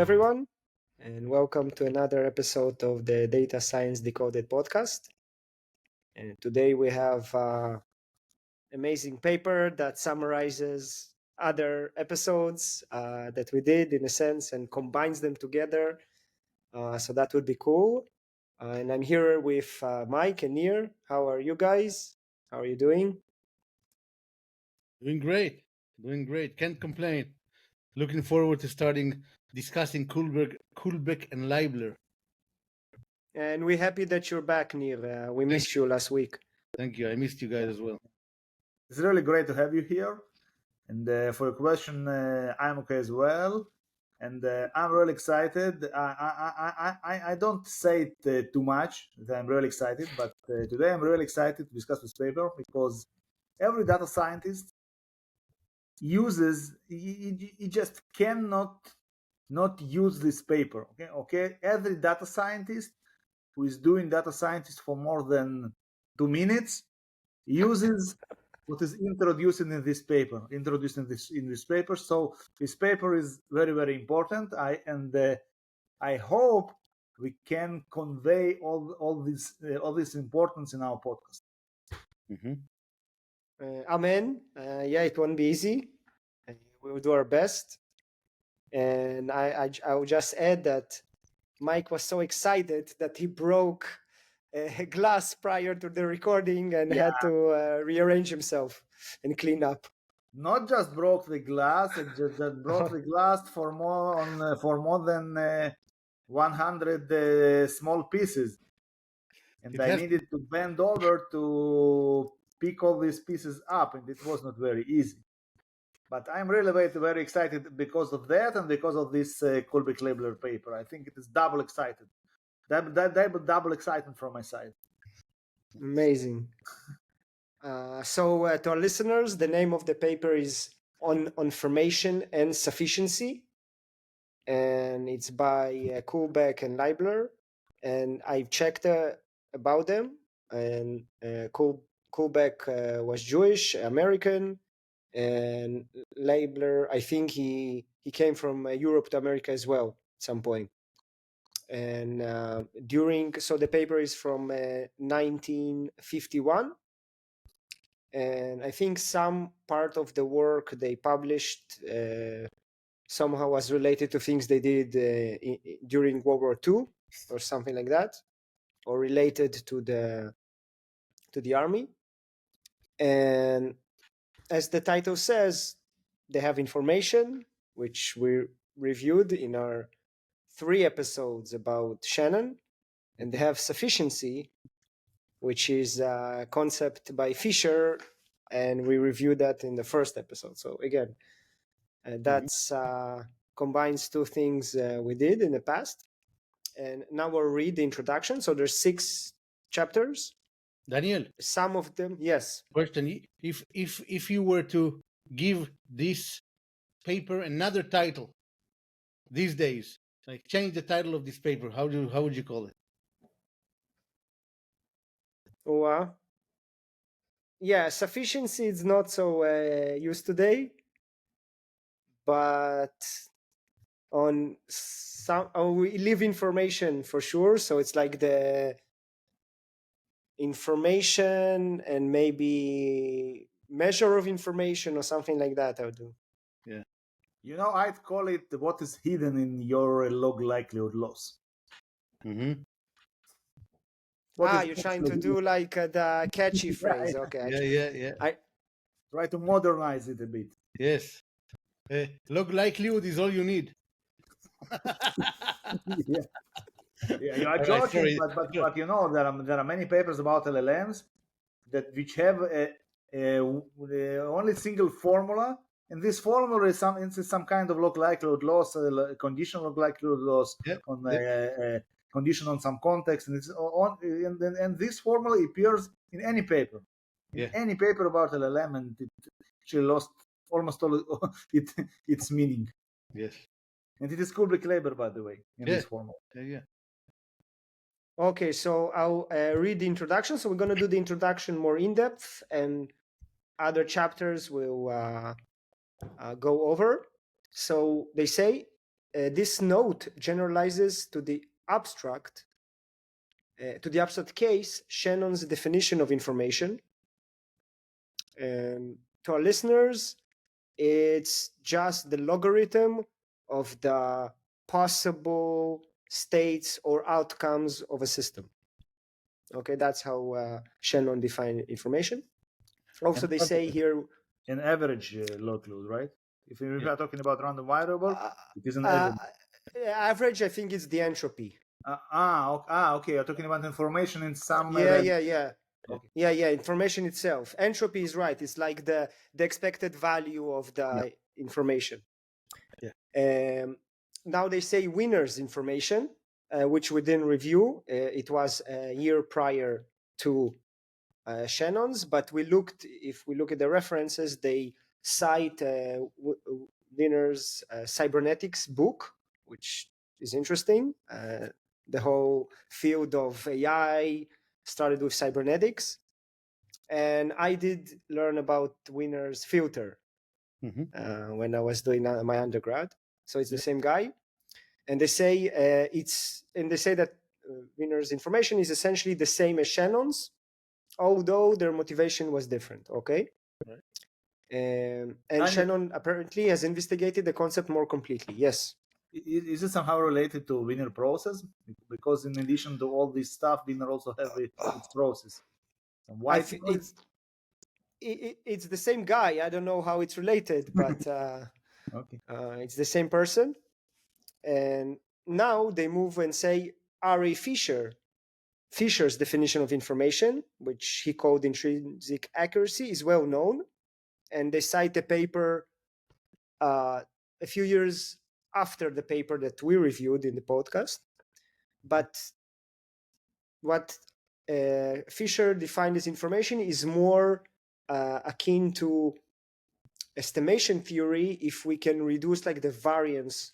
everyone, and welcome to another episode of the Data Science Decoded podcast. And today we have an amazing paper that summarizes other episodes that we did in a sense and combines them together. So that would be cool. And I'm here with Mike and Nir. How are you guys? How are you doing? Doing great. Can't complain. Looking forward to discussing Kullback and Leibler. And we're happy that you're back, Nir. We missed you last week. Thank you. I missed you guys as well. It's really great to have you here. And for your question, I'm okay as well. And I'm really excited. I don't say it too much that I'm really excited, but today I'm really excited to discuss this paper because every data scientist uses, he just cannot not use this paper. Okay. Every data scientist who is doing data scientist for more than 2 minutes uses what is introduced in this paper. So this paper is very, very important. I hope we can convey all this importance in our podcast. Mm-hmm. Amen. Yeah, it won't be easy. We will do our best. And I will just add that Mike was so excited that he broke a glass prior to the recording and had to rearrange himself and clean up. Not just broke the glass, it just broke the glass for more than 100 small pieces. And I needed to bend over to pick all these pieces up, and it was not very easy. But I'm really very excited because of that and because of this Kullback-Leibler paper. I think it is double excited. Double excitement from my side. Amazing. So to our listeners, the name of the paper is on Information and Sufficiency, and it's by Kullback and Leibler. And I've checked about them, and Kullback was Jewish, American, and Leibler, I think he came from Europe to America as well at some point. And so the paper is from 1951. And I think some part of the work they published somehow was related to things they did during World War II or something like that, or related to the army. And as the title says, they have information, which we reviewed in our 3 episodes about Shannon, and they have sufficiency, which is a concept by Fisher, and we reviewed that in the first episode. So again, that's combines 2 things we did in the past. And now we'll read the introduction. So there's 6 chapters. Daniel, some of them, yes. Question: If you were to give this paper another title these days, like change the title of this paper, how would you call it? Well, yeah, sufficiency is not so used today, but on some we leave information for sure. So it's like the information and maybe measure of information or something like that. I would do. Yeah. I'd call it what is hidden in your log likelihood loss. Mm-hmm. You're trying to do like the catchy phrase. Okay. Yeah. I try to modernize it a bit. Yes. Log likelihood is all you need. Yeah, you are joking, but there are many papers about LLMs which have only single formula, and this formula is some kind of log likelihood loss, conditional log likelihood loss, condition on some context, and and this formula appears in any paper, any paper about LLM, and it actually lost almost all its meaning. Yes. And it is Kullback-Leibler, by the way, in this formula. Yeah. Okay, so I'll read the introduction. So we're going to do the introduction more in depth, and other chapters will go over. So they say this note generalizes to the abstract case Shannon's definition of information. To our listeners, it's just the logarithm of the possible states or outcomes of a system. Okay, that's how Shannon defined information. Also, they say here an average likelihood, right? If we are talking about random variable, it is an average. Average, I think it's the entropy. Okay. You're talking about information in some. Yeah. Information itself. Entropy is right. It's like the expected value of the information. Yeah. Now they say winners information, which we didn't review. It was a year prior to Shannon's, but if we look at the references, they cite Wiener's cybernetics book, which is interesting. The whole field of AI started with cybernetics. And I did learn about Wiener's filter when I was doing my undergrad. So it's the same guy. And they say that Wiener's information is essentially the same as Shannon's, although their motivation was different. Okay. Right. And Shannon apparently has investigated the concept more completely. Yes. Is it somehow related to Wiener process? Because in addition to all this stuff, Wiener also have its process. And why? It's the same guy. I don't know how it's related, but okay. It's the same person. And now they move and say R.A. Fisher's definition of information, which he called intrinsic accuracy, is well known. And they cite a paper a few years after the paper that we reviewed in the podcast. But what Fisher defined as information is more akin to estimation theory if we can reduce like the variance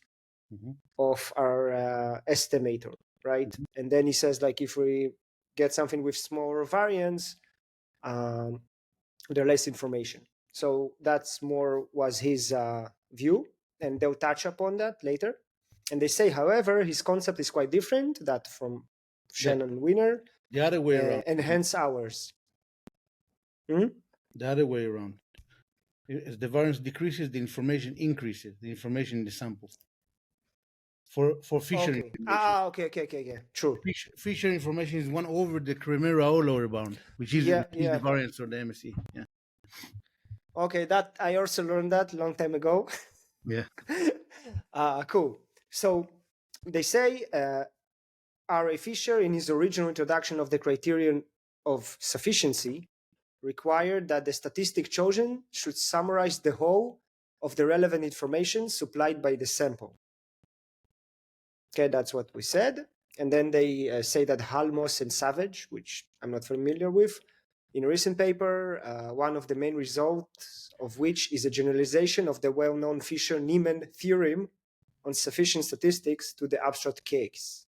of our estimator, right? And then he says like if we get something with smaller variance, there less information. So that's more was his view, and they'll touch upon that later. And they say, however, his concept is quite different, that from Shannon Wiener. The other way around. And hence ours. The other way around. As the variance decreases, the information increases, the information in the sample. For Fisher information. Okay. True. Fisher information is 1 over the Cremera lower bound, which is the variance or the MSE. Yeah. Okay, that I also learned that a long time ago. Yeah. Cool. So they say R.A. Fisher, in his original introduction of the criterion of sufficiency, required that the statistic chosen should summarize the whole of the relevant information supplied by the sample. Okay, that's what we said. And then they say that Halmos and Savage, which I'm not familiar with, in a recent paper, one of the main results of which is a generalization of the well-known Fisher-Niemann theorem on sufficient statistics to the abstract case.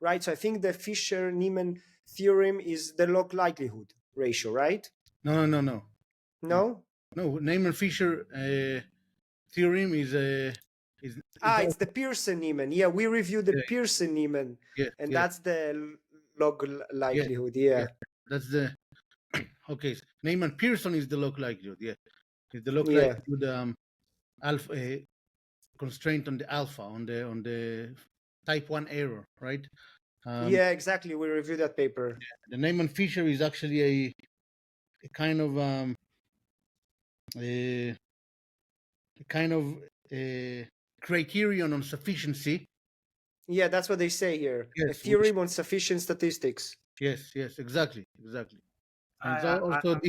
Right, so I think the Fisher-Niemann theorem is the log likelihood ratio, right? No. No, Niemann-Fisher theorem is it's the Pearson-Niemann. Yeah, we reviewed the Pearson-Niemann, that's the log likelihood. Yeah. That's the okay. Niemann-Pearson is the log likelihood. Yeah, it's the log likelihood alpha constraint on the alpha on the type 1 error, right? Yeah, exactly. We reviewed that paper. The Niemann-Fisher is actually a kind of criterion on sufficiency. Yeah, that's what they say here. Yes, a theorem on sufficient statistics. Yes, exactly. And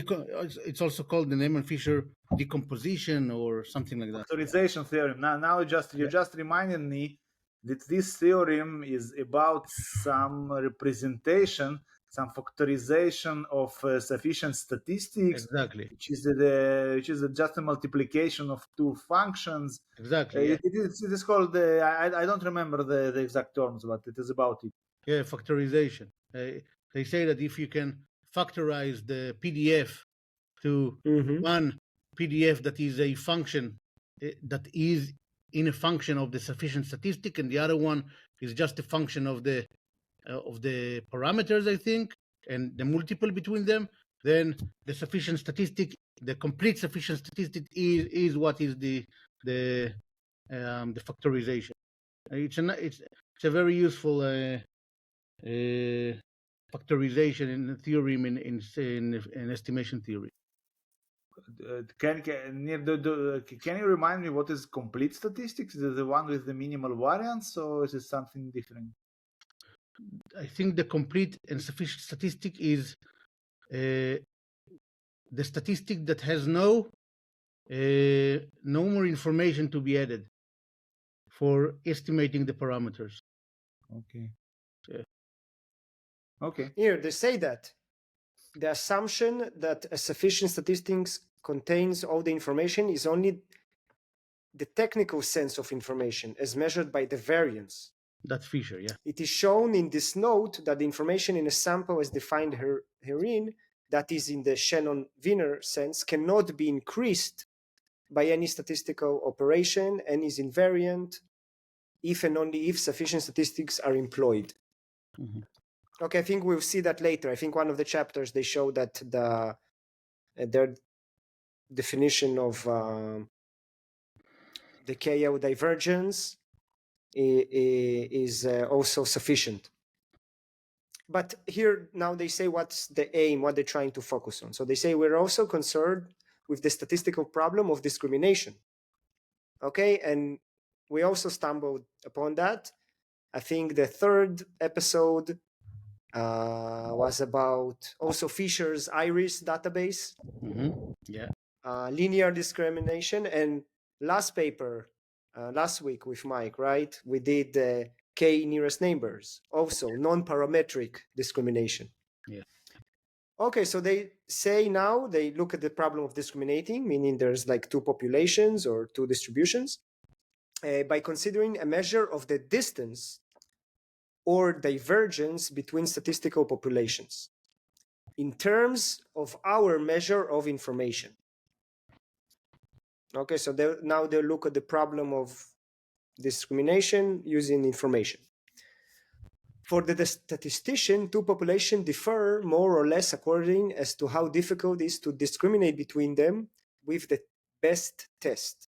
it's also called the Niemann-Fisher decomposition or something like that. Factorization theorem. Now you just reminded me that this theorem is about some representation, some factorization of sufficient statistics. Exactly. Which is just a multiplication of two functions. Exactly. It is called. I don't remember the exact terms, but it is about it. Yeah, factorization. They say that if you can factorize the PDF to one PDF that is a function that is in a function of the sufficient statistic, and the other one is just a function of the parameters, I think, and the multiple between them, then the sufficient statistic, the complete sufficient statistic is what is the factorization. It's a very useful factorization in the theorem in estimation theory. Can you remind me what is complete statistics? Is it the one with the minimal variance, or is it something different? I think the complete and sufficient statistic is the statistic that has no more information to be added for estimating the parameters. Okay. Yeah. Okay. Here they say that the assumption that a sufficient statistics contains all the information is only the technical sense of information as measured by the variance. That's Fisher, yeah. It is shown in this note that the information in a sample as defined herein, that is in the Shannon-Wiener sense, cannot be increased by any statistical operation and is invariant if and only if sufficient statistics are employed. Mm-hmm. Okay, I think we'll see that later. I think one of the chapters they show that their definition of the KO divergence is also sufficient. But here now they say what's the aim, what they're trying to focus on. So they say we're also concerned with the statistical problem of discrimination. Okay, and we also stumbled upon that. I think the third episode was about also Fisher's iris database. Mm-hmm. Yeah. Linear discrimination, and last paper last week with Mike, right? We did K nearest neighbors, also non-parametric discrimination. Yeah. Okay, so they say now they look at the problem of discriminating, meaning there's like two populations or two distributions, by considering a measure of the distance or divergence between statistical populations in terms of our measure of information. Okay, so now they look at the problem of discrimination using information. For the statistician, two populations differ more or less according as to how difficult it is to discriminate between them with the best test.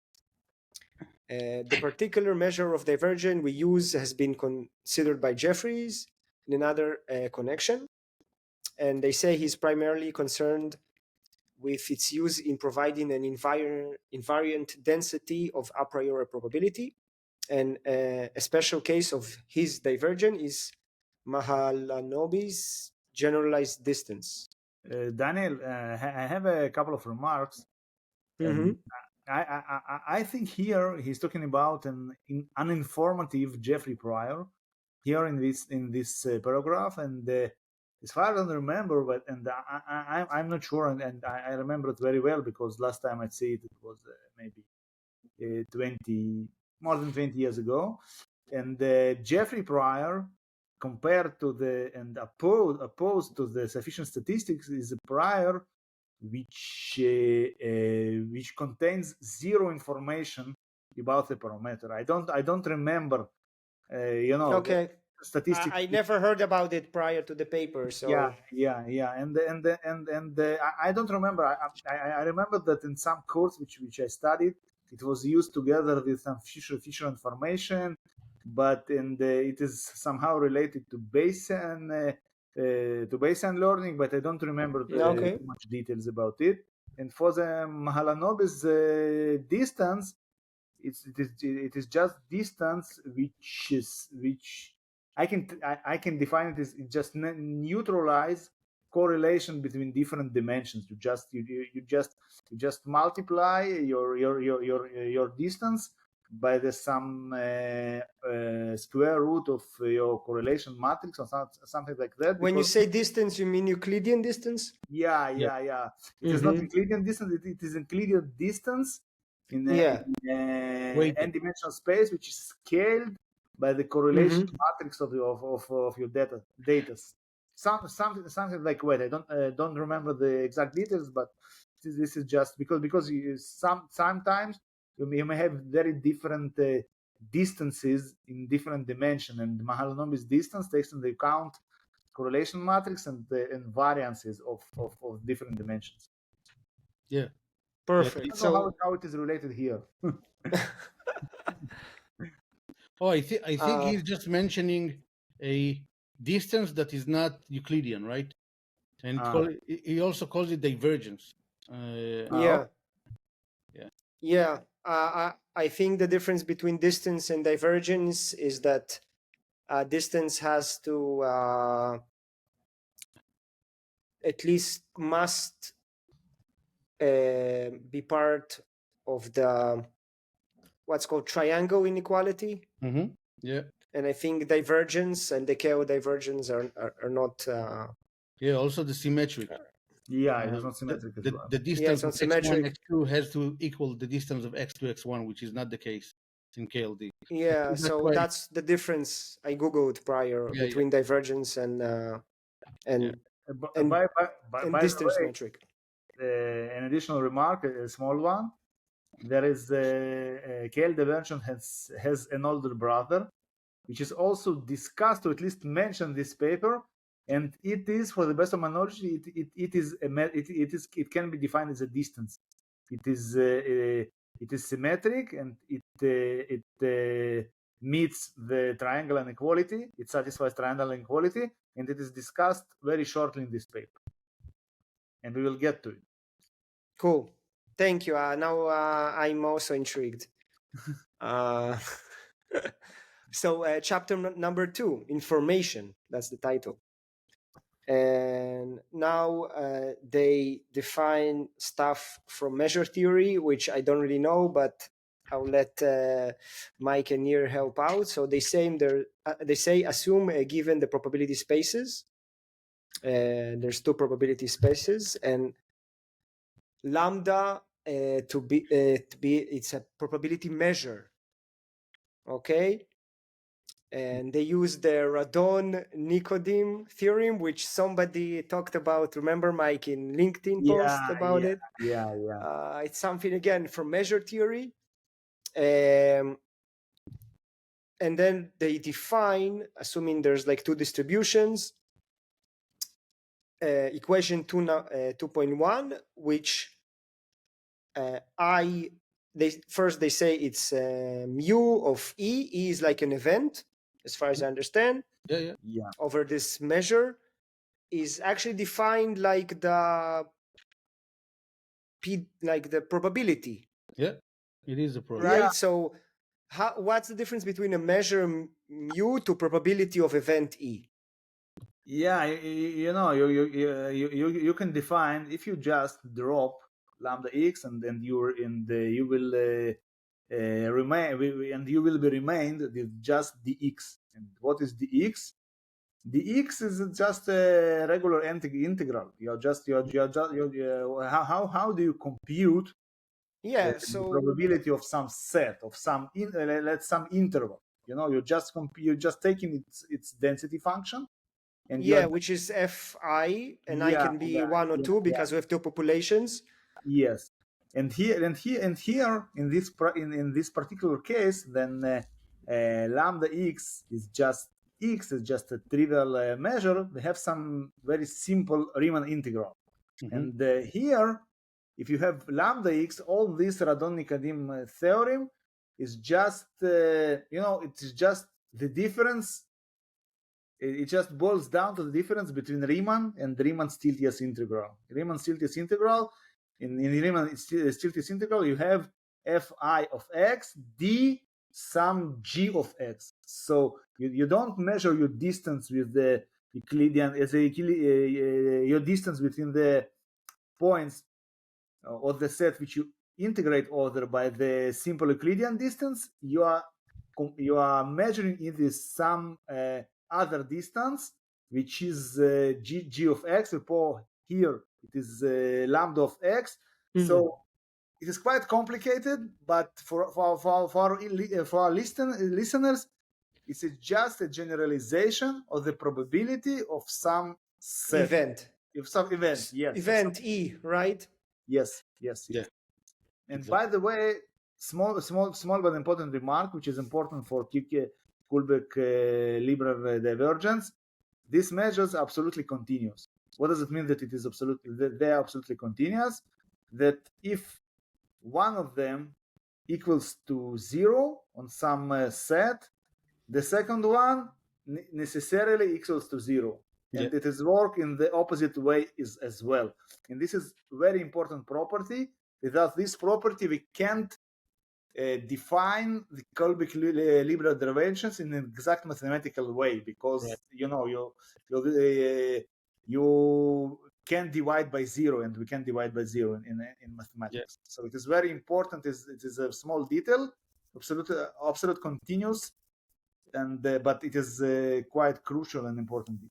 The particular measure of divergence we use has been considered by Jeffries in another connection, and they say he's primarily concerned with its use in providing an invariant density of a priori probability. And a special case of his divergence is Mahalanobis generalized distance. Daniel, I have a couple of remarks. Mm-hmm. I think here he's talking about an uninformative Jeffrey Pryor here in this paragraph, and as far as I remember, but and I'm not sure, and I remember it very well because last time I see it was maybe more than 20 years ago, and Jeffrey Pryor compared to and opposed to the sufficient statistics is a Pryor which contains zero information about the parameter. I don't remember, Okay. Statistics. I never heard about it prior to the paper. So yeah, and I don't remember. I remember that in some course which I studied, it was used together with some Fisher information, but it is somehow related to Bayesian learning, but I don't remember too much details about it. And for the Mahalanobis distance, it is just distance which I can define it as just neutralize correlation between different dimensions. You just multiply your distance by the some square root of your correlation matrix or something like that. When you say distance, you mean Euclidean distance? Yeah. It is not Euclidean distance. It is Euclidean distance in n-dimensional space, which is scaled by the correlation matrix of your data. Something like what I don't remember the exact details, but this is just because sometimes you may have very different distances in different dimensions, and Mahalanobis distance takes into account correlation matrix and variances of different dimensions. Yeah. Perfect. I don't know how it is related here. Oh, I think he's just mentioning a distance that is not Euclidean, right? And he also calls it divergence. Yeah. I think the difference between distance and divergence is that distance has to at least must be part of the what's called triangle inequality. Mm-hmm. Yeah. And I think divergence and the KO divergence are not. Also the symmetric. It is not symmetric as well. The distance of symmetric. x1, x2 has to equal the distance of x2, x1, which is not the case in KLD. Yeah, so that's the difference I googled prior between divergence and distance metric. An additional remark, a small one. There is KL divergence has an older brother, which is also discussed, or at least mentioned in this paper, and it is, for the best of my knowledge, it can be defined as a distance. It is symmetric, and it meets the triangle inequality. It satisfies triangle inequality, and it is discussed very shortly in this paper, and we will get to it. Cool. Thank you. Now I'm also intrigued. So chapter number 2, information. That's the title. And now they define stuff from measure theory, which I don't really know, but I'll let Mike and Nir help out. So they say assume given the probability spaces. There's 2 probability spaces, and lambda to be it's a probability measure. Okay. And they use the Radon-Nikodym theorem, which somebody talked about, remember, Mike, in LinkedIn post about it? It's something, again, from measure theory. And then they define, assuming there's like 2 distributions, equation 2.1, which they say it's mu of E. E is like an event, as far as I understand. Over this measure is actually defined like the probability. Yeah, it is a probability. Right. So what's the difference between a measure mu to probability of event E? You can define, if you just drop lambda x, and then you will be remained with just the x. And what is the x? The x is just a regular integral. How do you compute the probability of some set of some interval? You're just taking its density function. And which is fi, and I can be 1 or 2 because we have 2 populations. Yes, and here in this particular case, then lambda x is just a trivial measure. They have some very simple Riemann integral, and here, if you have lambda x, all this Radon-Nikodym theorem is just it's just the difference. It just boils down to the difference between Riemann and Riemann-Stieltjes integral. Riemann-Stieltjes integral, in Riemann-Stieltjes integral, you have fi of x d some g of x. So you don't measure your distance with the Euclidean, your distance between the points of the set which you integrate over by the simple Euclidean distance. You are measuring it with some other distance, which is g of x. Here it is lambda of x. So it is quite complicated, but for our listeners, it's just a generalization of the probability of some set. Event. Yes. Event E, right? Yes. Yeah. And by the way, small but important remark, which is important for Kullback-Leibler divergence. These measures are absolutely continuous. What does it mean that it is they are absolutely continuous? That if one of them equals to 0 on some set, the second one necessarily equals to 0. And it is work in the opposite way as well. And this is very important property. Without this property, we can't define the Kullback-Leibler divergence in an exact mathematical way, because you can divide by 0, and we can divide by 0 in mathematics. So it is very important. It is a small detail, absolute continuous, and but it is quite crucial and important.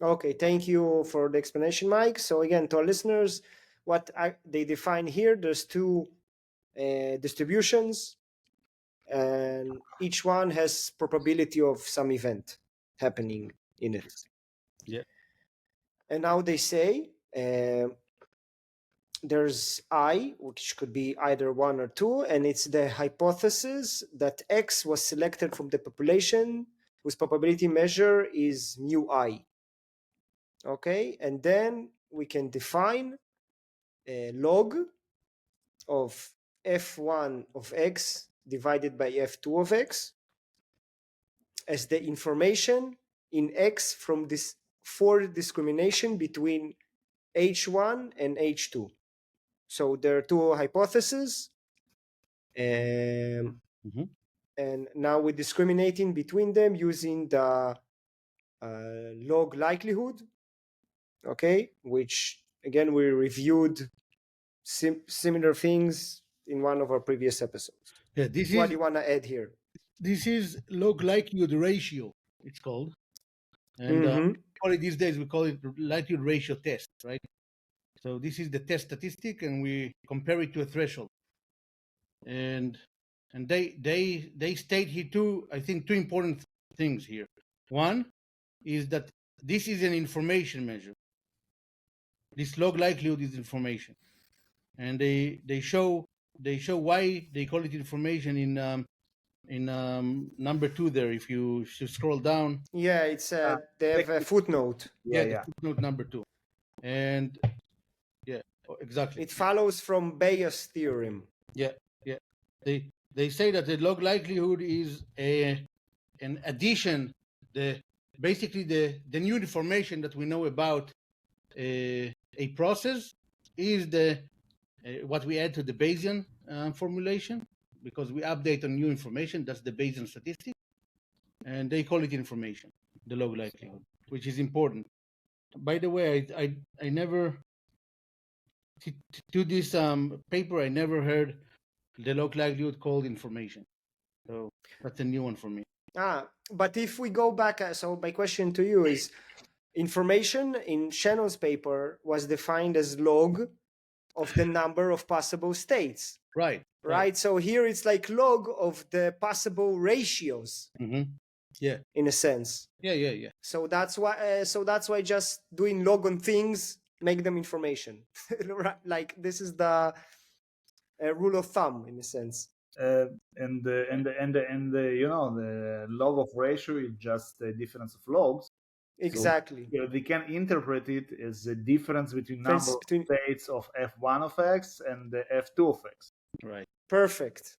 Okay, thank you for the explanation, Mike. So again, to our listeners, what they define here, there's two distributions, and each one has probability of some event happening in it. And now they say there's I, which could be either 1 or 2, and it's the hypothesis that X was selected from the population whose probability measure is mu I. Okay, and then we can define a log of f1 of X divided by f2 of X as the information in X from this for discrimination between H1 and H2. So there are two hypotheses, and now we're discriminating between them using the log likelihood, okay, which again we reviewed similar things in one of our previous episodes. What do you want to add here? This is log likelihood ratio, it's called. And these days we call it likelihood ratio test, right? So this is the test statistic, and we compare it to a threshold. And they state here two important things here. One is that this is an information measure. This log likelihood is information, and they show why they call it information in number 2 there. If you should scroll down, it's they have a footnote. The footnote number 2, and exactly, it follows from Bayes' theorem. They say that the log likelihood is an addition, basically the new information that we know about a process is what we add to the Bayesian formulation, because we update on new information. That's the Bayesian statistic, and they call it information, the log likelihood, which is important. By the way, I never to this paper, I never heard the log likelihood called information, so that's a new one for me. But if we go back, so my question to you is, information in Shannon's paper was defined as log of the number of possible states. Right. So here it's like log of the possible ratios. In a sense. So that's why just doing log on things make them information. Like this is the rule of thumb in a sense. And the log of ratio is just the difference of logs. Exactly. So we can interpret it as the difference between number of states of f1 of X and the f2 of X. Right. Perfect.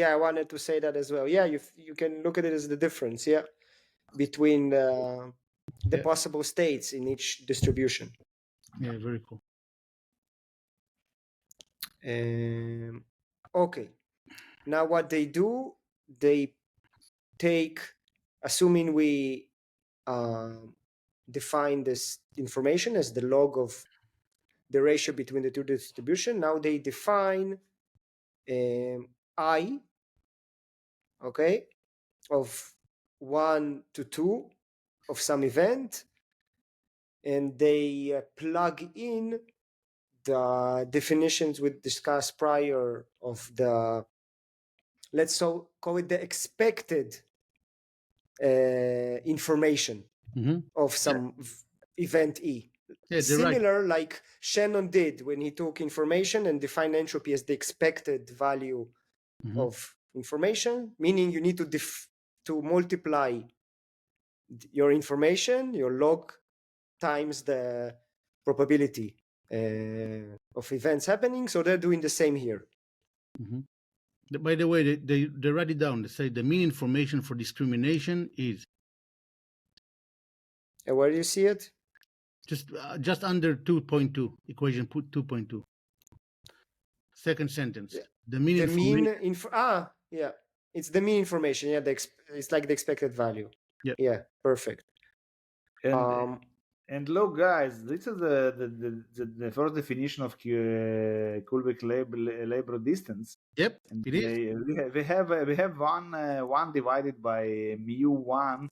I wanted to say that as well. You can look at it as the difference, between the possible states in each distribution. Very cool. Okay. Now what they do, they take, assuming we define this information as the log of the ratio between the two distribution. Now they define I, okay, of 1 to 2 of some event, and they plug in the definitions we discussed prior of the, let's call it the expected information of some event E. similar like Shannon did when he took information and defined entropy as the expected value of information, meaning you need to multiply your information, your log, times the probability of events happening. So they're doing the same here. By the way, they write it down. They say the mean information for discrimination is. And where do you see it? Just under 2.2, equation 2.2. Second sentence. The mean yeah, it's the mean information. Yeah, it's like the expected value. Yeah, perfect. And look, guys, this is the first definition of Kullback-Leibler distance. Yep, and it is. We have one divided by mu1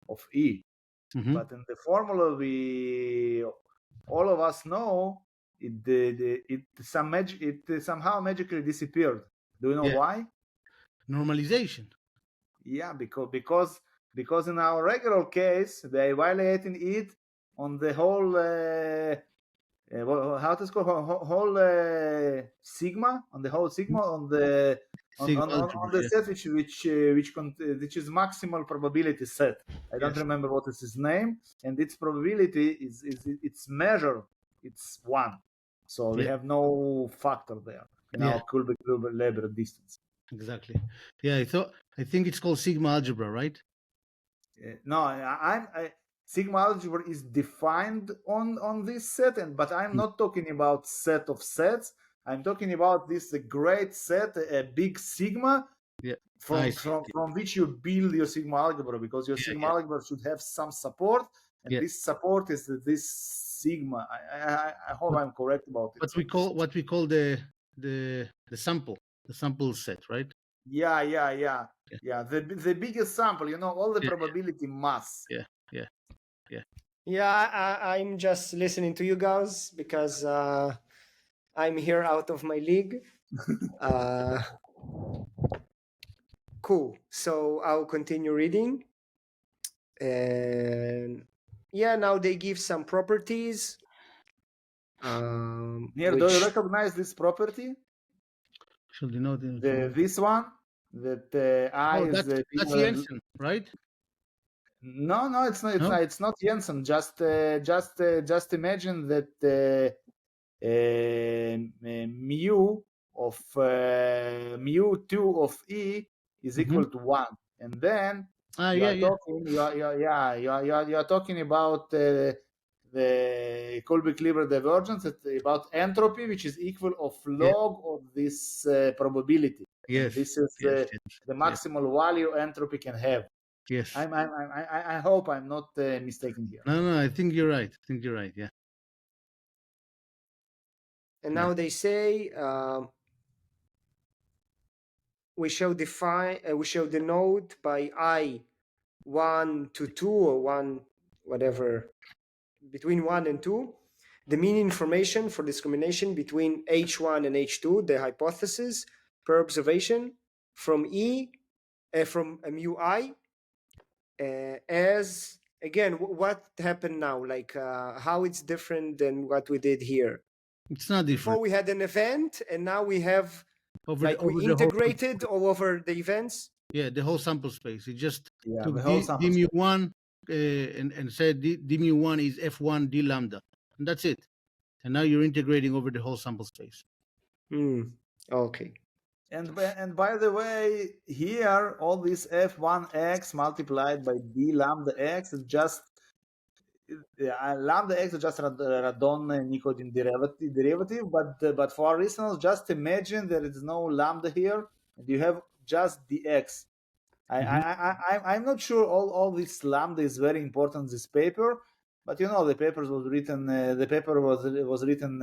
of e. But in the formula, all of us know it somehow magically disappeared. Do you know why? Normalization. Yeah, because in our regular case, they evaluating it on the whole how to call whole sigma, on the whole sigma, on the set which is maximal probability set. I don't remember what is his name, and its probability is its measure. It's 1, so we have no factor there in our Kullback-Leibler distance. Exactly. Yeah, I think it's called sigma algebra, right? No, sigma algebra is defined on this set, but I'm not talking about set of sets. I'm talking about this great set, a big sigma, from which you build your sigma algebra, because your sigma algebra should have some support, and this support is this sigma. I hope I'm correct about it. What we call the sample set, right? Yeah. The biggest sample, all the probability mass. Yeah, I'm just listening to you guys because I'm here out of my league. Cool. So I'll continue reading. And now they give some properties. Do you recognize this property? Should you know this one? That I is that's Jensen, right? No, it's not. It's not Jensen. Just imagine that mu of mu2 of e is equal to 1, and then you are talking about the Kullback-Leibler divergence, about entropy, which is equal of log of this probability. Yes. This is the maximal value entropy can have. Yes. I hope I'm not mistaken here. No, I think you're right. Yeah. And now they say we shall denote by I 1 to 2 or 1 whatever, between 1 and 2, the mean information for discrimination between H1 and H2, the hypothesis per observation, from mu I, as again, what happened now, like how it's different than what we did here. It's not different. Before we had an event, and now we have we integrated all over the events. Yeah, the whole sample space. It just took d mu1 and said d mu1 is f1 d lambda, and that's it. And now you're integrating over the whole sample space. Okay. And by the way, here all this f1x multiplied by d lambda x is just lambda x is just Radon-Nikodym derivative, but for our listeners, just imagine there is no lambda here, and you have just dx. I'm not sure all this lambda is very important in this paper, but the paper was written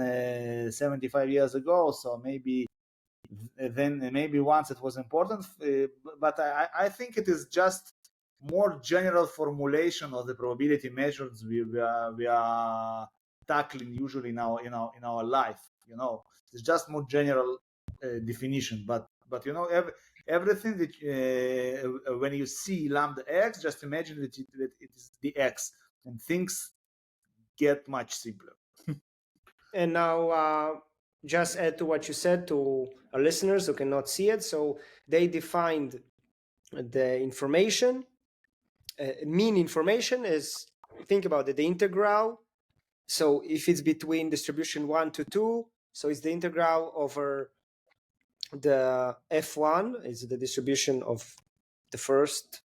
75 years ago, so maybe once it was important, but I think it is just more general formulation of the probability measures we are tackling usually in our life. It's just more general definition, but everything that when you see lambda x, just imagine that it is the x, and things get much simpler. And now, just add to what you said to our listeners who cannot see it. So they defined the information. Mean information is, think about it, the integral. So if it's between distribution 1 to 2, so it's the integral over the F1, is the distribution of the first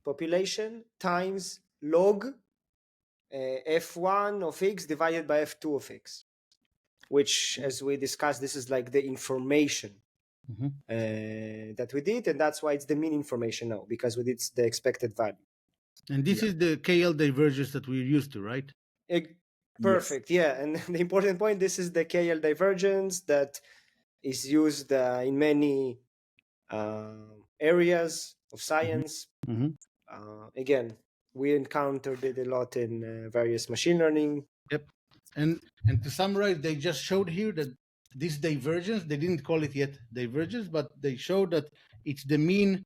population, times log F1 of x divided by F2 of x, which, as we discussed, this is like the information that we did, and that's why it's the mean information now, because we did the expected value. And this is the KL divergence that we're used to, right? Perfect, yes. Yeah. And the important point, this is the KL divergence that is used in many areas of science. Again, we encountered it a lot in various machine learning. Yep. And to summarize, they just showed here that this divergence, they didn't call it yet divergence, but they showed that it's the mean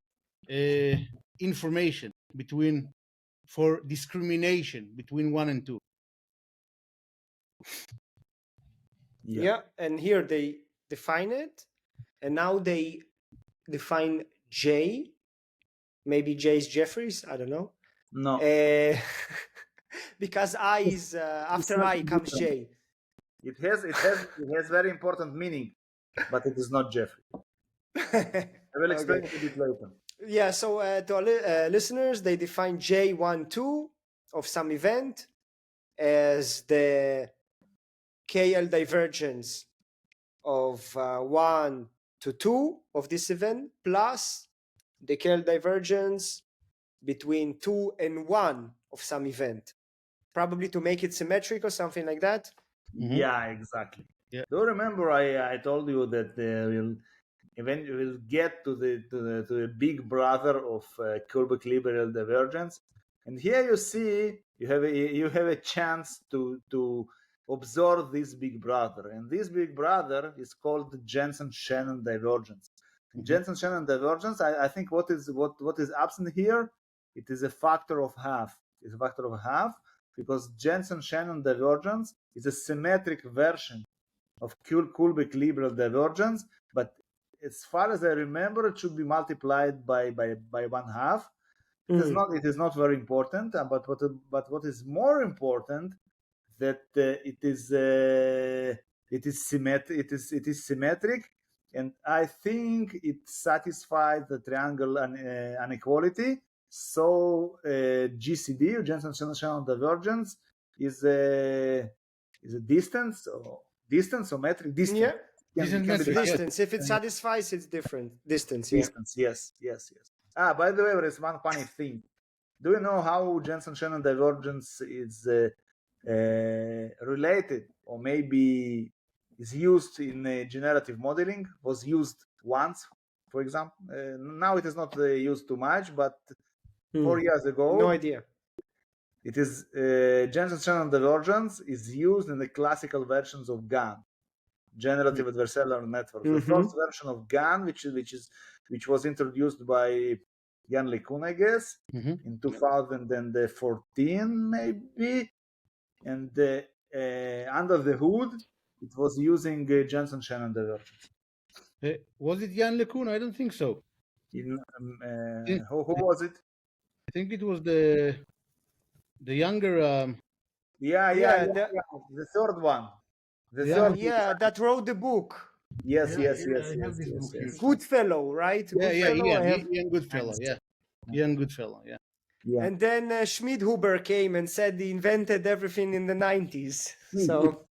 information for discrimination between 1 and 2. Yeah, and here they define it, and now they define J. Maybe J is Jeffries, I don't know. No. Because I is after I comes J. It has very important meaning, but it is not Jeffrey. I will explain it a bit later. Yeah, so to our listeners, they define J12 of some event as the KL divergence of 1 to 2 of this event plus the KL divergence between 2 and 1 of some event, probably to make it symmetric or something like that. Yeah, exactly. Yeah. Do you remember I told you that we'll get to the big brother of Kullback-Leibler divergence, and here you see you have a chance to observe this big brother, and this big brother is called the Jensen-Shannon divergence. Jensen-Shannon divergence, I think what is absent here, it is a factor of half. It's a factor of half because Jensen-Shannon divergence is a symmetric version of Kullback-Leibler divergence, but as far as I remember, it should be multiplied by 1/2. It is not very important, but what is more important that it is symmetric, and I think it satisfies the triangle inequality. So GCD, Jensen-Shannon divergence, is a distance or metric distance. Yeah. Distance. If it satisfies, it's different. Distance. Distance. Yes. By the way, there is one funny thing. Do you know how Jensen-Shannon divergence is related, or maybe is used in generative modeling? Was used once, for example. Now it is not used too much, but 4 years ago, no idea. It is Jensen-Shannon divergence is used in the classical versions of GAN, generative adversarial network. The first version of GAN, which was introduced by Jan LeCun, I guess, in 2014 maybe, and under the hood, it was using Jensen-Shannon divergence. Was it Jan LeCun? I don't think so. Who was it? I think it was the younger. The third one. That wrote the book. Yes. Goodfellow, right? Ian Goodfellow, Ian Goodfellow, yeah. And then Schmidhuber came and said he invented everything in the 90s. So,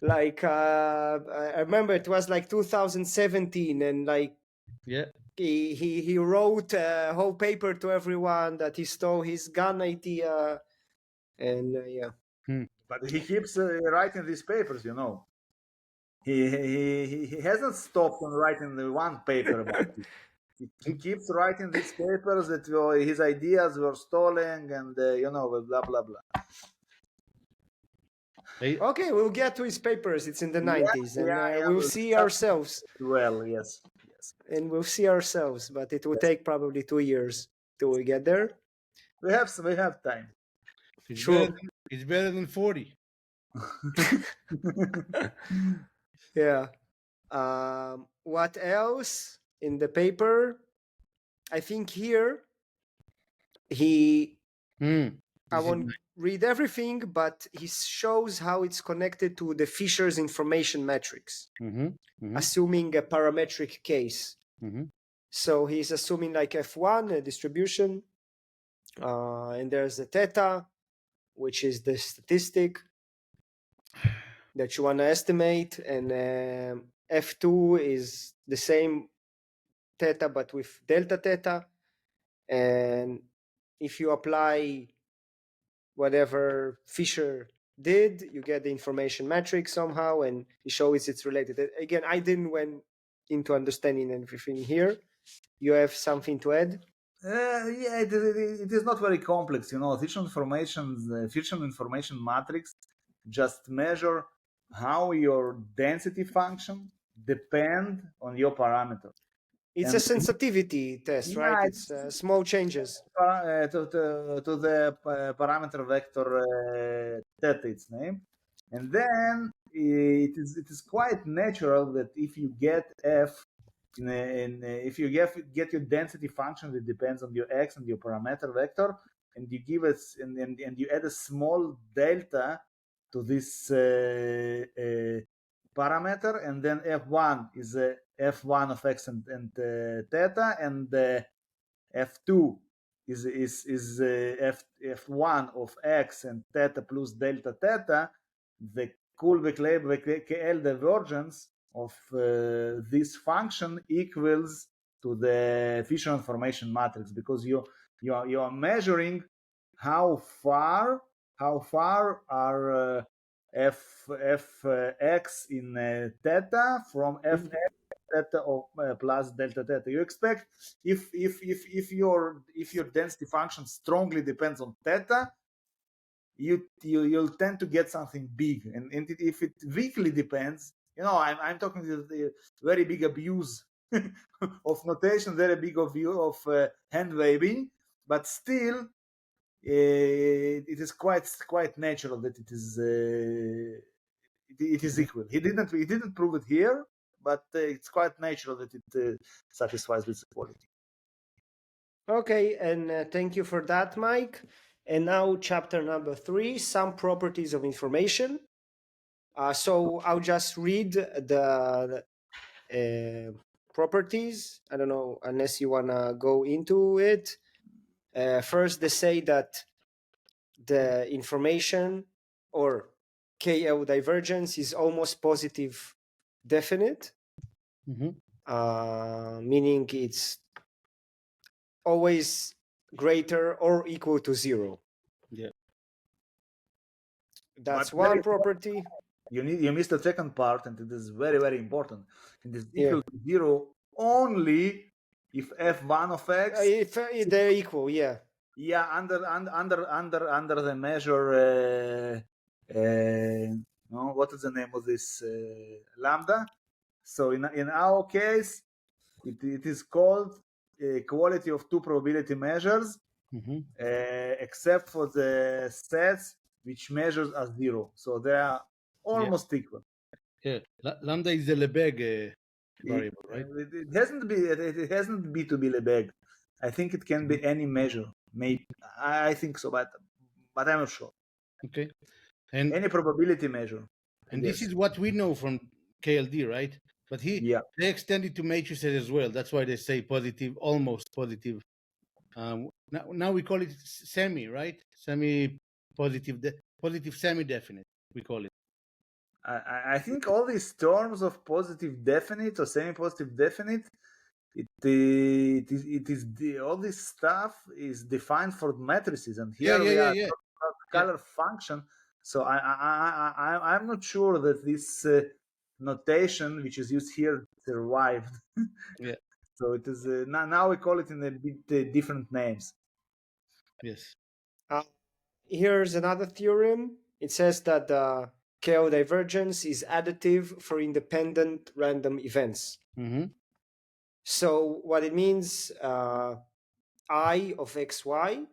like, I remember it was like 2017, and like, he wrote a whole paper to everyone that he stole his GAN idea, and But he keeps writing these papers, you know. He hasn't stopped on writing the one paper about it. He keeps writing these papers that his ideas were stolen, and blah blah blah. Okay, we'll get to his papers. It's in the 90s, and we'll see ourselves. Well, yes. And we'll see ourselves, but it will take probably 2 years till we get there. We have time. Sure. It's better than 40. Yeah. What else in the paper? I think here I won't read everything, but he shows how it's connected to the Fisher's information matrix, assuming a parametric case. So he's assuming like F1, a distribution, and there's a theta, which is the statistic that you want to estimate, and F2 is the same theta but with delta theta, and if you apply whatever Fisher did, you get the information matrix somehow, and he shows it's related. Again, I didn't went into understanding everything here. You have something to add? Yeah, it is not very complex. Fission information matrix just measure how your density function depend on your parameter. It's a sensitivity test, right? It's small changes to the parameter vector theta, its name, and then it is quite natural that if you get f, if you get your density function that depends on your x and your parameter vector, and you give us and you add a small delta to this parameter, and then f1 is f1 of x and theta, and f2 is f1 of x and theta plus delta theta. The Kullback-Leibler KL divergence of this function equals to the Fisher information matrix, because you are measuring how far are f(x) in theta from f(x) theta of plus delta theta. You expect if your density function strongly depends on theta, you'll tend to get something big, and if it weakly depends, I'm talking the very big abuse of notation, very big of hand waving, but still it is quite natural that it is equal. He didn't prove it here, but it's quite natural that it satisfies this equality. Okay, and thank you for that, Mike. And now chapter number 3, some properties of information. So I'll just read the properties. I don't know, unless you want to go into it. First, they say that the information or KL divergence is almost positive definite, meaning it's always greater or equal to 0. Yeah. That's one property. You missed the second part, and it is very, very important. It is equal to 0 only if f1 of x. If they're equal, yeah. Yeah, under the measure. What is the name of this lambda? So in our case, it is called equality of two probability measures, except for the sets which measures as 0. So they are almost equal. Yeah, lambda is the Lebesgue variable, right? It hasn't be to be Lebesgue. I think it can be any measure. Maybe I think so, but I'm not sure. Okay, and any probability measure. And this is what we know from KLD, right? But they extended to matrices as well. That's why they say positive, almost positive. Now we call it semi, right? Semi-positive, positive semi-definite, we call it. I think all these terms of positive definite or semi-positive definite, it is all this stuff is defined for matrices, and here we are talking about scalar function. So I'm not sure that this notation which is used here survived. Yeah. So it is now we call it in a bit different names. Yes. Here's another theorem. It says that the KO divergence is additive for independent random events. So what it means, I of xy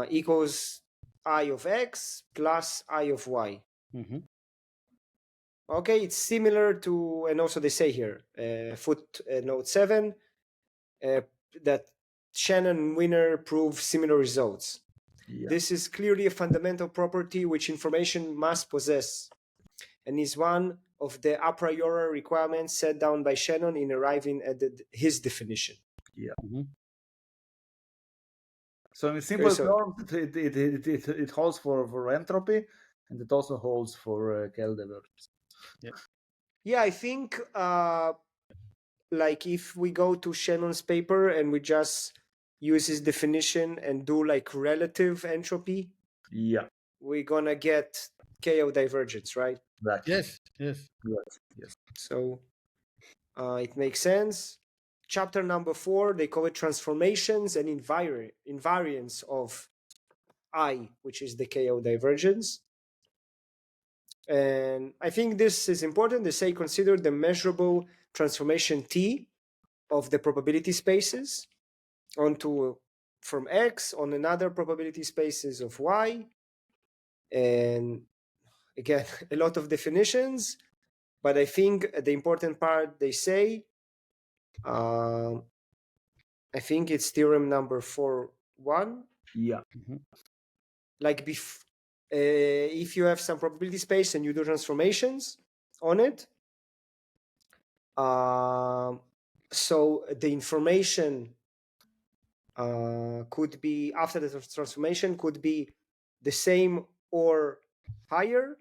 equals I of x plus I of y. Mm-hmm. Okay, it's similar to, and also they say here, footnote 7, that Shannon and Winner prove similar results. Yeah. This is clearly a fundamental property which information must possess, and is one of the a priori requirements set down by Shannon in arriving at his definition. Yeah. Mm-hmm. So in simple So- terms, it holds for entropy, and it also holds for Kell divergence. Yeah, I think like if we go to Shannon's paper and we just use his definition and do like relative entropy, Yeah. we're gonna get KO divergence, right? Exactly. Yes. Yes. Yes. So it makes sense. Chapter number 4, they call it transformations and invariance of I, which is the KO divergence. And I think this is important. They say consider the measurable transformation T of the probability spaces onto from X on another probability spaces of Y. And again, a lot of definitions, but I think the important part they say, I think it's theorem number 4.1. Yeah. Mm-hmm. Like if you have some probability space and you do transformations on it, so the information could be after the transformation could be the same or higher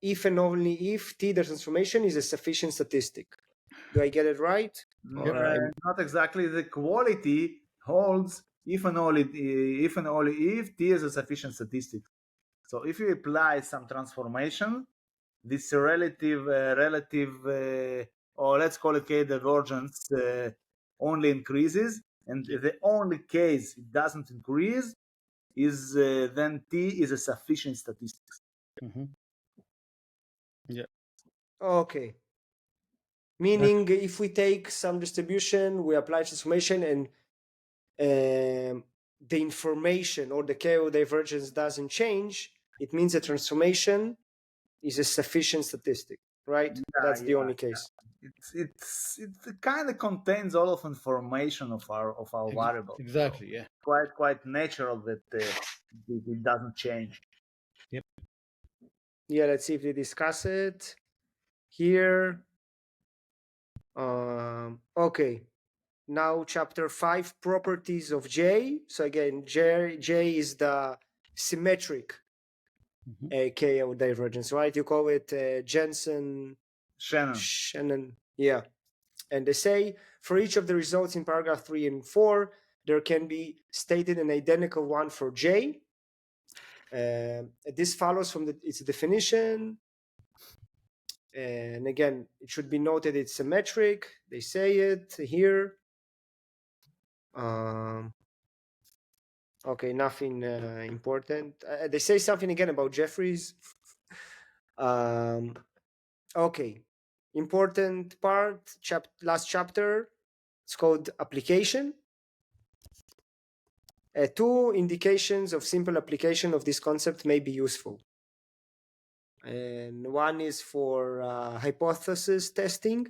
if and only if T, the transformation, is a sufficient statistic. Do I get it right? Not exactly. The quality holds if and only if T is a sufficient statistic. So if you apply some transformation, this relative or let's call it K divergence only increases, and the only case it doesn't increase is then T is a sufficient statistic. Mm-hmm. Yeah. Okay. Meaning if we take some distribution, we apply transformation, and the information or the KO divergence doesn't change, it means the transformation is a sufficient statistic, right? That's the only case. It kind of contains all of information of our variable. Exactly. Yeah. Quite natural that it doesn't change. Yep. Yeah, let's see if they discuss it here. Okay. Now chapter 5, properties of J. So again, J is the symmetric KO divergence, right? You call it Jensen-Shannon. Yeah. And they say for each of the results in paragraph 3 and 4, there can be stated an identical one for J. This follows from its definition. And again, it should be noted it's symmetric. They say it here. Okay, nothing important. They say something again about Jeffries. Okay, important part, last chapter. It's called application. 2 indications of simple application of this concept may be useful. And one is for hypothesis testing.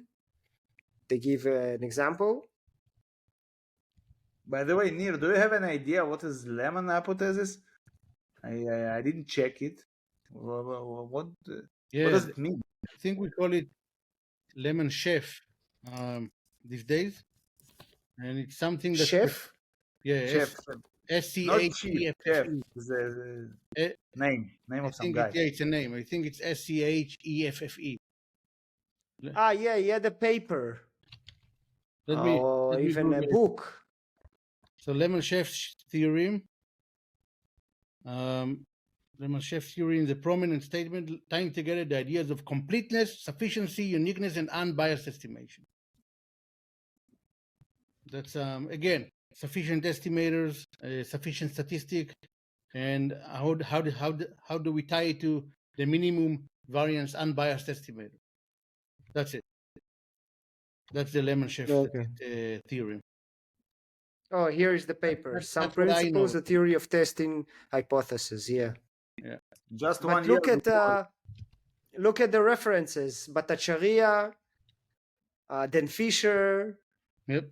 They give an example. By the way, Nir, do you have an idea what is lemon hypothesis? I didn't check it. What does it mean? I think we call it lemon chef these days, and it's something that Chef. Chef. SCHEFFE. Name of some guy. It's a name. I think it's SCHEFFE. Yeah, the paper. Let me even a book. So lemon chef's theorem. Lemon chef's theorem is a prominent statement tying together the ideas of completeness, sufficiency, uniqueness, and unbiased estimation. That's again sufficient estimators, sufficient statistic, and how do we tie it to the minimum variance unbiased estimator? That's it. That's the lemon chef theorem. Oh, here is the paper. Some That's what I know. principles, the theory of testing hypothesis. Yeah. Yeah. Just But 1 year before. look at the references. Bhattacharya, then Fisher, Yep.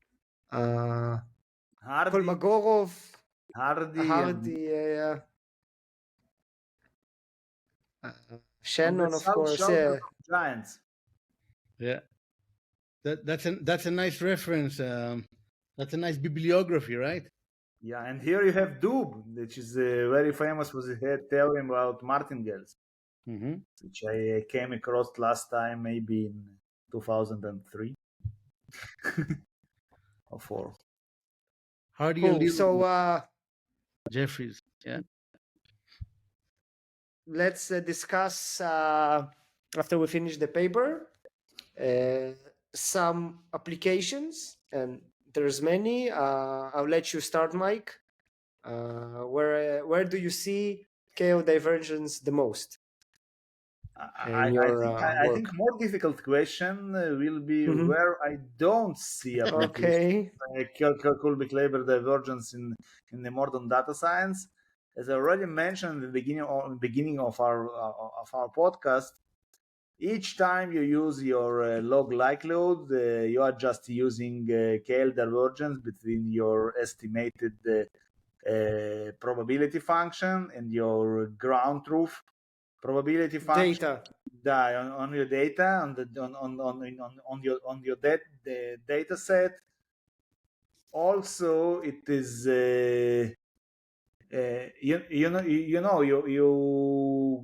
Hardy, Kolmogorov, Hardy, and Hardy, the Shannon, of course. shelter Yeah. of giants. Yeah. That's a nice reference. That's a nice bibliography, right? Yeah, and here you have Doob, which is very famous for the theorem about martingales, Mm-hmm. which I came across last time maybe in 2003 or 4. Hardy Cool. and So Jeffries. Yeah. let's discuss after we finish the paper some applications, and there's many. I'll let you start, Mike. Where do you see KO divergence the most in your I work? think more difficult question will be Mhm. where I don't see application Okay. Kullback-Leibler divergence in the modern data science. As I already mentioned in the beginning of our podcast, each time you use your log likelihood, you are just using KL divergence between your estimated probability function and your ground truth probability function Data. on your data on your data set. Also, it is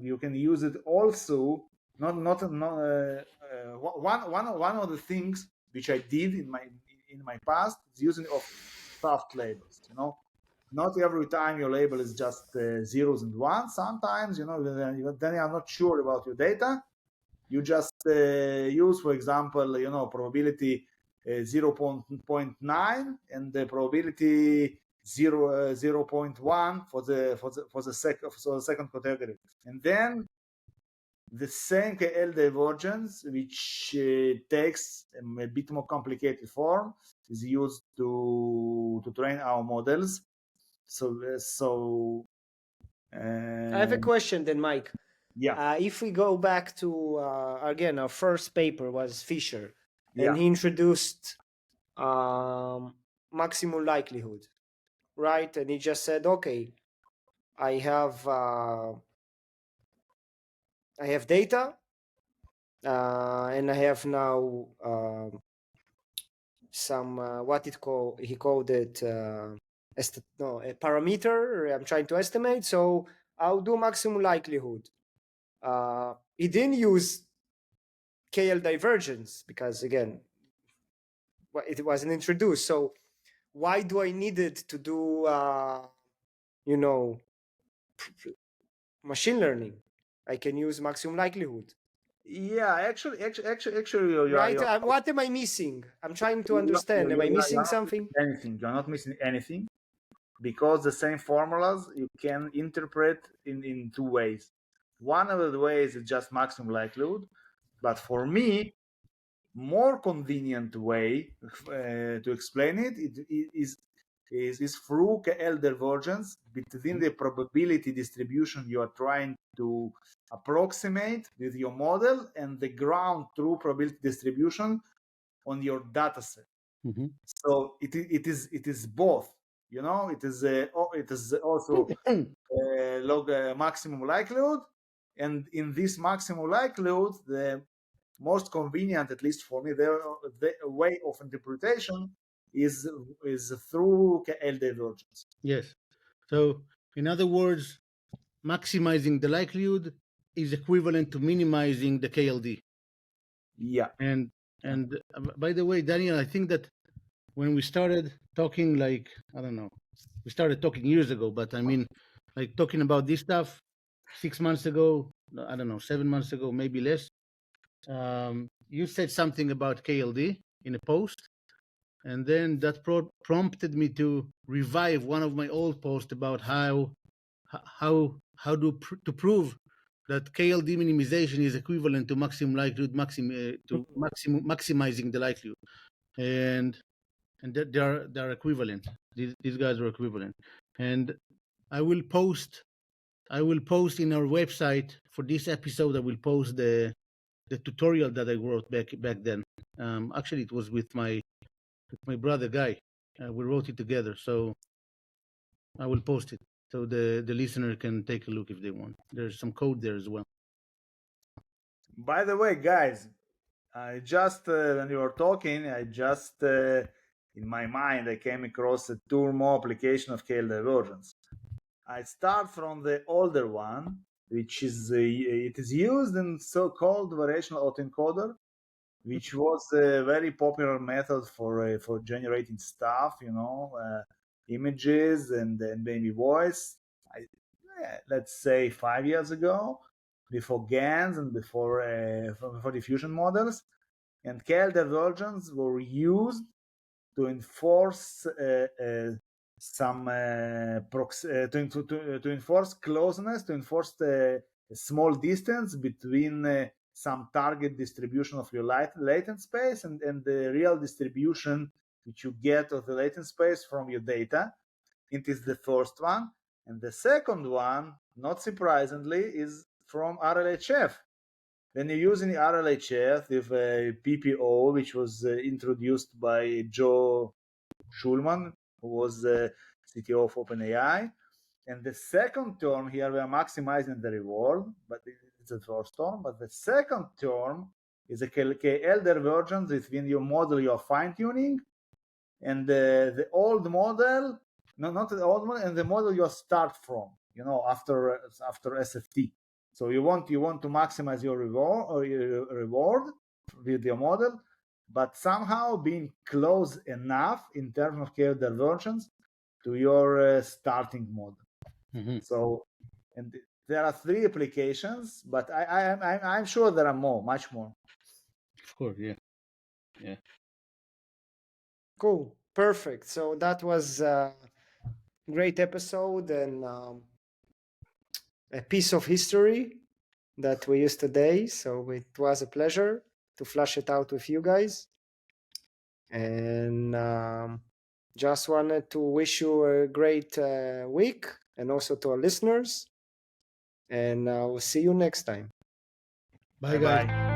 you can use it also one of the things which I did in my past is using of soft labels. Not every time your label is just zeros and ones. Sometimes then you are not sure about your data. You just use, for example, probability 0.9 and the probability 0.1 for the second category, and then the same KL divergence, which takes a bit more complicated form, is used to train our models. I have a question then, Mike. Yeah. If we go back to again, our first paper was Fisher, Yeah. and he introduced maximum likelihood, right? And he just said, okay, I have data, and I have now some he called it a parameter I'm trying to estimate. So I'll do maximum likelihood. He didn't use KL divergence because again, it wasn't introduced. So why do I need it to do machine learning? I can use maximum likelihood. Yeah, actually, you're right. What am I missing? I'm trying to understand. Am I missing something? You're not missing anything, because the same formulas you can interpret in two ways. One of the ways is just maximum likelihood, but for me, more convenient way to explain it is through KL divergence between the probability distribution you are trying to approximate with your model and the ground truth probability distribution on your data set. Mm-hmm. So it is both. It is also log maximum likelihood, and in this maximum likelihood, the most convenient, at least for me, the way of interpretation is through KL divergence. Yes. So, in other words, maximizing the likelihood is equivalent to minimizing the KLD. Yeah. And by the way, Daniel, I think that when we started talking, like, I don't know, we started talking years ago, but I mean, like talking about this stuff 6 months ago, I don't know, 7 months ago, maybe less. You said something about KLD in a post, and then that prompted me to revive one of my old posts about how to prove that KLD minimization is equivalent to maximum likelihood, maximizing the likelihood. And and they're equivalent. These guys are equivalent, and I will post in our website for this episode. I will post the tutorial that I wrote back then. Actually, it was with my brother Guy. We wrote it together, so I will post it so the listener can take a look if they want. There's some code there as well. By the way, guys, I just when you were talking, I just in my mind I came across a two more application of KL divergence. I start from the older one, which is it is used in so-called variational autoencoder, which was a very popular method for generating stuff, images and maybe voice. Let's say 5 years ago, before GANs and before diffusion models, and KL divergence were used to enforce to enforce closeness, to enforce the small distance between some target distribution of your latent space and the real distribution which you get of the latent space from your data. It is the first one. And the second one, not surprisingly, is from RLHF. When you're using RLHF with a PPO, which was introduced by Joe Schulman, who was the CTO of OpenAI. And the second term here, we are maximizing the reward, but it's the first term. But the second term is a KL divergence between your model you're fine-tuning and the old model, not the old model, and the model you start from, after SFT. So you want to maximize your reward with your model, but somehow being close enough in terms of KL divergence to your starting model. Mm-hmm. So, and there are 3 applications, but I'm sure there are more, much more. Of course, yeah. Cool, perfect. So that was a great episode and a piece of history that we used today. So it was a pleasure to flush it out with you guys. And just wanted to wish you a great week, and also to our listeners. And we'll see you next time. Bye, guys.